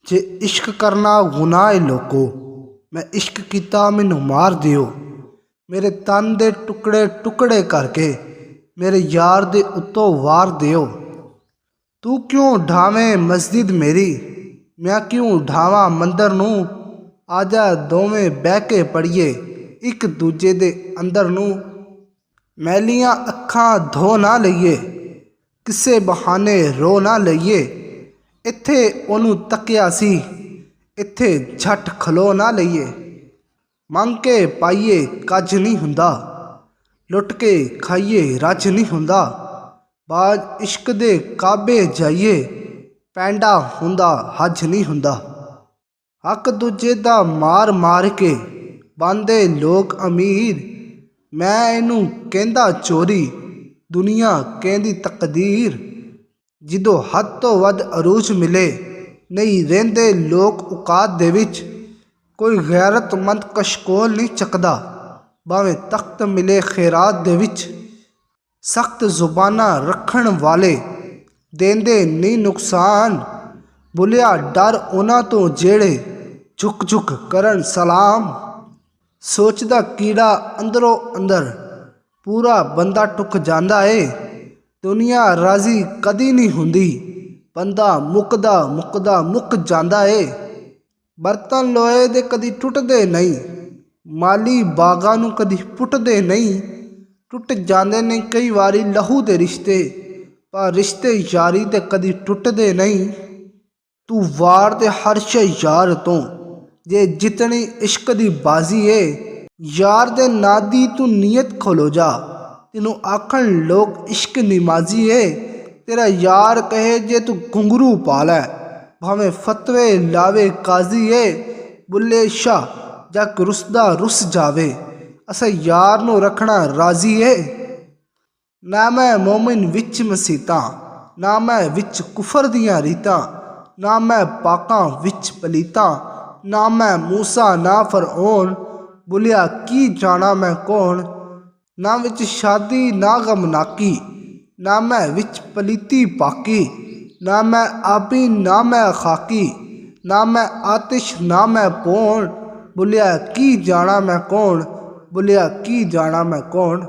जे इश्क करना गुनाह है लोको, मैं इश्क किता मैनू मार दिओ। मेरे तन दे टुकड़े टुकड़े करके मेरे यार दे उत्तों वार दिओ। तू क्यों ढावें मस्जिद मेरी, मैं क्यों ढावां मंदिर नूं। आजा दोवें बह के पढ़िए एक दूजे दे अंदर नूं। मैलियां अखां धो ना लईए, किसे बहाने रो ना लईए। इत्थे ओनू तकिया सी, इत्थे झट खलो ना लईए। मंग के पाइए कज नहीं हुंदा, लुट के खाइए रज नहीं हुंदा। बाज इश्क दे काबे जाइए, पैंडा हुंदा हज नहीं हुंदा। हक दूजे दा मार मार के बांदे लोग अमीर। मैं इनू कहंदा चोरी, दुनिया कहंदी तकदीर। जिदों हद तो वध अरूज मिले, नहीं रेंदे लोग औकात दे विच। कोई गैरतमंद कशकोल नहीं चकदा, भावें तख्त मिले खैरात दे विच। सख्त जुबाना रखण वाले देंदे नहीं नुकसान, बुलिया डर उन्हां तो जेड़े झुक झुक करन सलाम। सोचदा कीड़ा अंदरों अंदर, पूरा बंदा टुक जांदा है। दुनिया राजी कदी नहीं हुंदी, बंदा मुकदा मुकदा मुक जांदा है। बर्तन लोहे दे कदी टुटदे नहीं, माली बागां नूं कदी पुटदे नहीं। टुट जांदे ने कई वारी लहू दे रिश्ते, पर रिश्ते यारी दे कदी टुटदे नहीं। तू वार दे हर शे यार तो, जे जितनी इश्क दी बाजी है। यार दे नादी तू नीयत खोलो जा, तेनू आखण लोग इश्क निमाजी है। तेरा यार कहे जे तू घुंघरू पा लै, भावें फतवे लावे काजी है। बुल्ले शाह जग रुसदा रुस जावे, असा यार नू रखना राजी है। ना मैं मोमिन विच मसीतां, ना मैं विच कुफर दियां रीतां। ना मैं पाकां विच पलीतां, ना मैं मूसा ना फरओन। बुलिया की जाना मैं कौन, ना विच शादी ना गमनाकी। ना मैं विच पलीती पाकी, ना मैं आबी ना मैं खाकी। ना मैं आतिश ना मैं पौन, बुलिया की जाना मैं कौन। बुलिया की जाना मैं कौन।